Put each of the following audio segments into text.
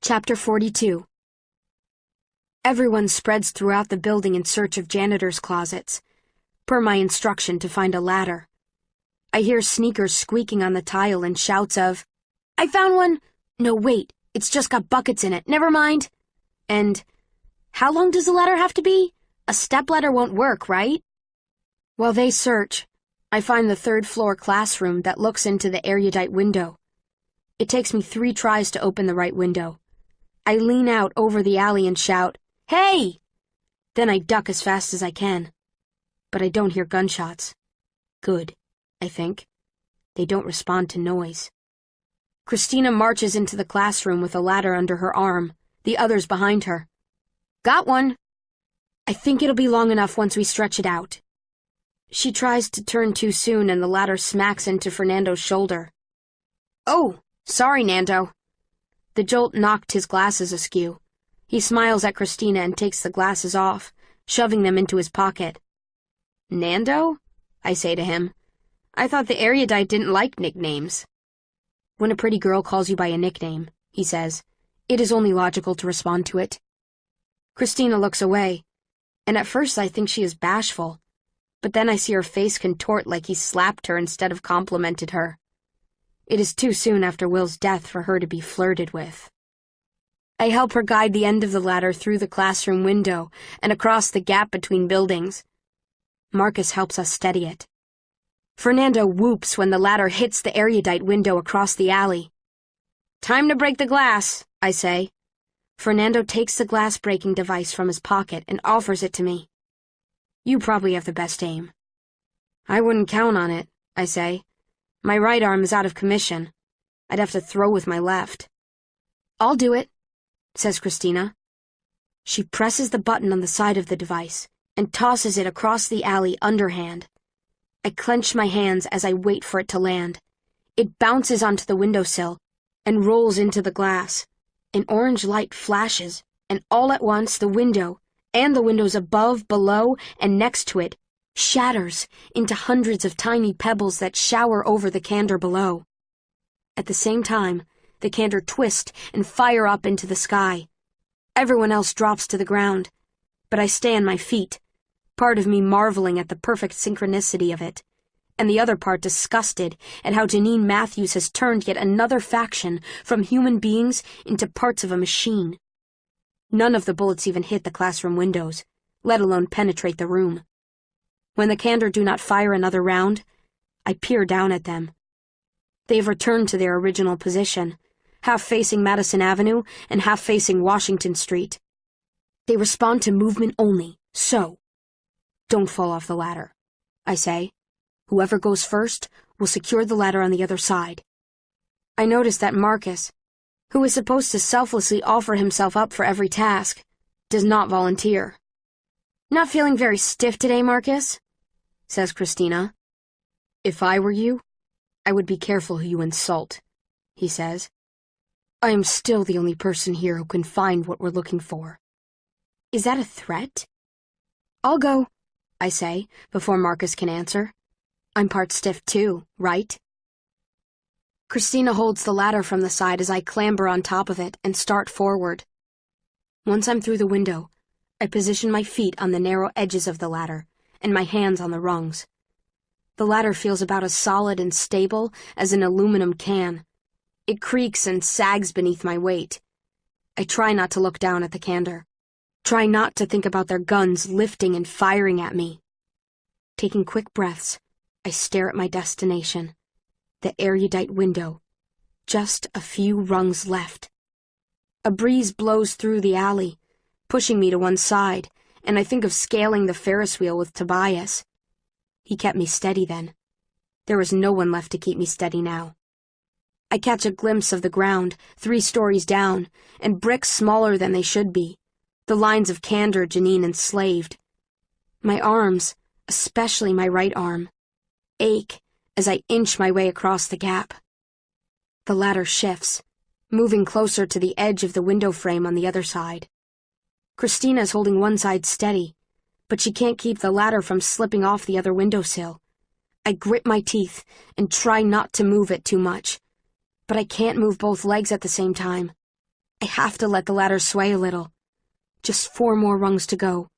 Chapter 42. Everyone spreads throughout the building in search of janitor's closets, per my instruction to find a ladder. I hear sneakers squeaking on the tile and shouts of, "I found one! No, wait, it's just got buckets in it, never mind!" And, "How long does the ladder have to be? A stepladder won't work, right?" While they search, I find the third-floor classroom that looks into the erudite window. It takes me 3 tries to open the right window. I lean out over the alley and shout, "Hey!" Then I duck as fast as I can. But I don't hear gunshots. Good, I think. They don't respond to noise. Christina marches into the classroom with a ladder under her arm, the others behind her. "Got one." "I think it'll be long enough once we stretch it out." She tries to turn too soon and the ladder smacks into Fernando's shoulder. "Oh, sorry, Nando." The jolt knocked his glasses askew. He smiles at Christina and takes the glasses off, shoving them into his pocket. "Nando?" I say to him. "I thought the erudite didn't like nicknames." "When a pretty girl calls you by a nickname," he says, "it is only logical to respond to it." Christina looks away, and at first I think she is bashful, but then I see her face contort like he slapped her instead of complimented her. It is too soon after Will's death for her to be flirted with. I help her guide the end of the ladder through the classroom window and across the gap between buildings. Marcus helps us steady it. Fernando whoops when the ladder hits the erudite window across the alley. "Time to break the glass," I say. Fernando takes the glass-breaking device from his pocket and offers it to me. "You probably have the best aim." "I wouldn't count on it," I say. "My right arm is out of commission. I'd have to throw with my left." "I'll do it," says Christina. She presses the button on the side of the device and tosses it across the alley underhand. I clench my hands as I wait for it to land. It bounces onto the windowsill and rolls into the glass. An orange light flashes, and all at once the window, and the windows above, below, and next to it, shatters into hundreds of tiny pebbles that shower over the candor below. At the same time, the candor twist and fire up into the sky. Everyone else drops to the ground, but I stay on my feet, part of me marveling at the perfect synchronicity of it, and the other part disgusted at how Janine Matthews has turned yet another faction from human beings into parts of a machine. None of the bullets even hit the classroom windows, let alone penetrate the room. When the candor do not fire another round, I peer down at them. They've returned to their original position, half facing Madison Avenue and half facing Washington Street. They respond to movement only, so don't fall off the ladder, I say. Whoever goes first will secure the ladder on the other side. I notice that Marcus, who is supposed to selflessly offer himself up for every task, does not volunteer. "Not feeling very stiff today, Marcus?" says Christina. "If I were you, I would be careful who you insult," he says. "I am still the only person here who can find what we're looking for." "Is that a threat?" "I'll go," I say, before Marcus can answer. I'm part stiff too, right? Christina holds the ladder from the side as I clamber on top of it and start forward. Once I'm through the window, I position my feet on the narrow edges of the ladder and my hands on the rungs. The ladder feels about as solid and stable as an aluminum can. It creaks and sags beneath my weight. I try not to look down at the candor. Try not to think about their guns lifting and firing at me. Taking quick breaths, I stare at my destination, the erudite window, just a few rungs left. A breeze blows through the alley, pushing me to one side, and I think of scaling the Ferris wheel with Tobias. He kept me steady then. There was no one left to keep me steady now. I catch a glimpse of the ground, 3 stories down, and bricks smaller than they should be, the lines of candor Janine enslaved. My arms, especially my right arm, ache as I inch my way across the gap. The ladder shifts, moving closer to the edge of the window frame on the other side. Christina is holding one side steady, but she can't keep the ladder from slipping off the other windowsill. I grit my teeth and try not to move it too much, but I can't move both legs at the same time. I have to let the ladder sway a little. Just 4 more rungs to go.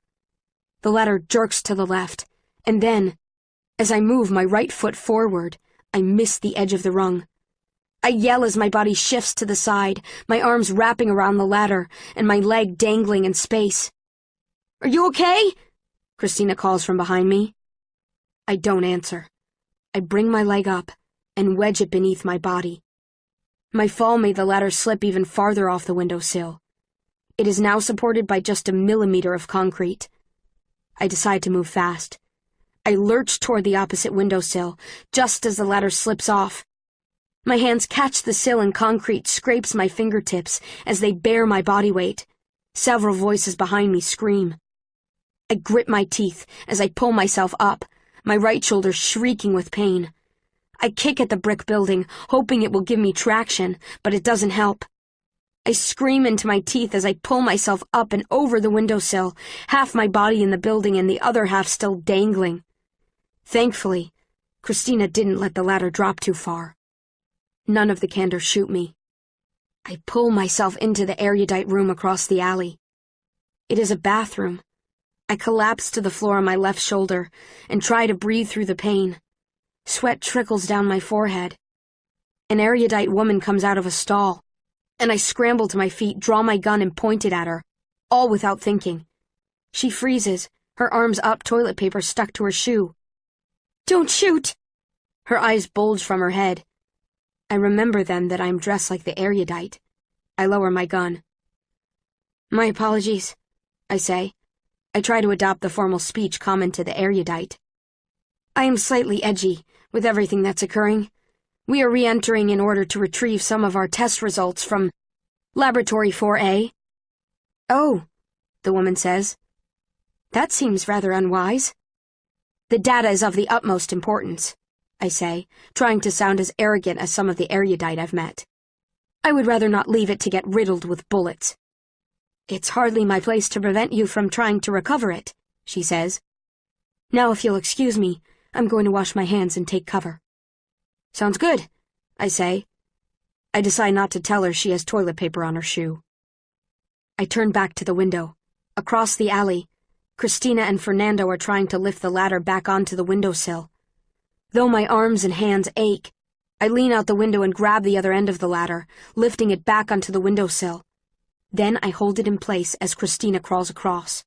The ladder jerks to the left, and then, as I move my right foot forward, I miss the edge of the rung. I yell as my body shifts to the side, my arms wrapping around the ladder, and my leg dangling in space. "Are you okay?" Christina calls from behind me. I don't answer. I bring my leg up and wedge it beneath my body. My fall made the ladder slip even farther off the windowsill. It is now supported by just a millimeter of concrete. I decide to move fast. I lurch toward the opposite windowsill, just as the ladder slips off. My hands catch the sill and concrete scrapes my fingertips as they bear my body weight. Several voices behind me scream. I grit my teeth as I pull myself up, my right shoulder shrieking with pain. I kick at the brick building, hoping it will give me traction, but it doesn't help. I scream into my teeth as I pull myself up and over the windowsill, half my body in the building and the other half still dangling. Thankfully, Christina didn't let the ladder drop too far. None of the candors shoot me. I pull myself into the erudite room across the alley. It is a bathroom. I collapse to the floor on my left shoulder and try to breathe through the pain. Sweat trickles down my forehead. An erudite woman comes out of a stall, and I scramble to my feet, draw my gun, and point it at her, all without thinking. She freezes, her arms up, toilet paper stuck to her shoe. "Don't shoot!" Her eyes bulge from her head. I remember then that I'm dressed like the erudite. I lower my gun. "My apologies," I say. I try to adopt the formal speech common to the erudite. "I am slightly edgy with everything that's occurring. We are re-entering in order to retrieve some of our test results from Laboratory 4A. "Oh," the woman says. "That seems rather unwise." "The data is of the utmost importance," I say, trying to sound as arrogant as some of the erudite I've met. "I would rather not leave it to get riddled with bullets." "It's hardly my place to prevent you from trying to recover it," she says. "Now, if you'll excuse me, I'm going to wash my hands and take cover." "Sounds good," I say. I decide not to tell her she has toilet paper on her shoe. I turn back to the window. Across the alley, Christina and Fernando are trying to lift the ladder back onto the windowsill. Though my arms and hands ache, I lean out the window and grab the other end of the ladder, lifting it back onto the windowsill. Then I hold it in place as Christina crawls across.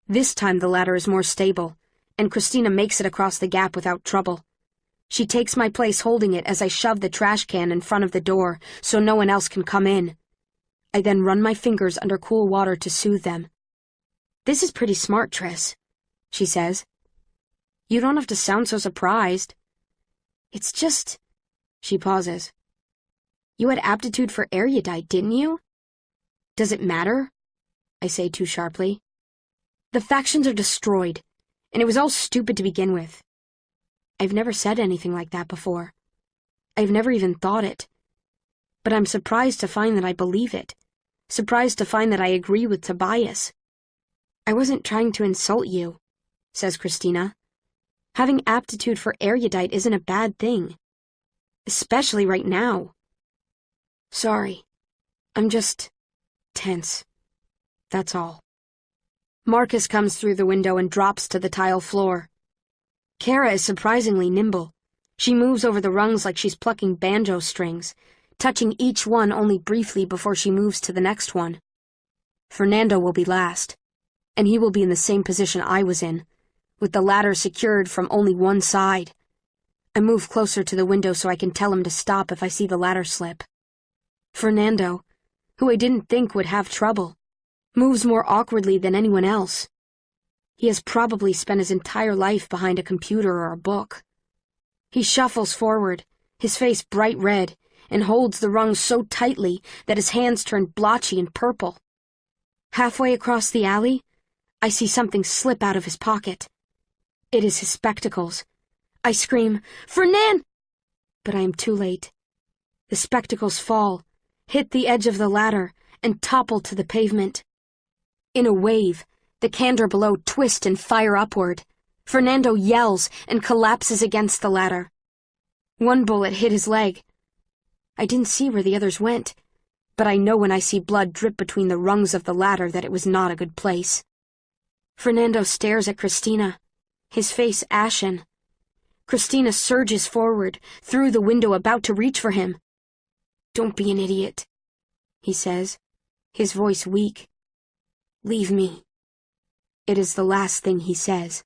This time the ladder is more stable, and Christina makes it across the gap without trouble. She takes my place holding it as I shove the trash can in front of the door so no one else can come in. I then run my fingers under cool water to soothe them. "This is pretty smart, Triss," she says. "You don't have to sound so surprised. It's just..." She pauses. "You had aptitude for erudite, didn't you?" "Does it matter?" I say too sharply. "The factions are destroyed, and it was all stupid to begin with." I've never said anything like that before. I've never even thought it. But I'm surprised to find that I believe it. Surprised to find that I agree with Tobias. "I wasn't trying to insult you," says Christina. "Having aptitude for erudite isn't a bad thing. Especially right now." "Sorry. I'm just tense. That's all." Marcus comes through the window and drops to the tile floor. Kara is surprisingly nimble. She moves over the rungs like she's plucking banjo strings, touching each one only briefly before she moves to the next one. Fernando will be last, and he will be in the same position I was in, with the ladder secured from only one side. I move closer to the window so I can tell him to stop if I see the ladder slip. Fernando, who I didn't think would have trouble, moves more awkwardly than anyone else. He has probably spent his entire life behind a computer or a book. He shuffles forward, his face bright red, and holds the rungs so tightly that his hands turn blotchy and purple. Halfway across the alley, I see something slip out of his pocket. It is his spectacles. I scream, "Fernan!" But I am too late. The spectacles fall, hit the edge of the ladder, and topple to the pavement. In a wave, the candor below twist and fire upward. Fernando yells and collapses against the ladder. One bullet hit his leg. I didn't see where the others went, but I know when I see blood drip between the rungs of the ladder that it was not a good place. Fernando stares at Christina, his face ashen. Christina surges forward, through the window, about to reach for him. "Don't be an idiot," he says, his voice weak. "Leave me." It is the last thing he says.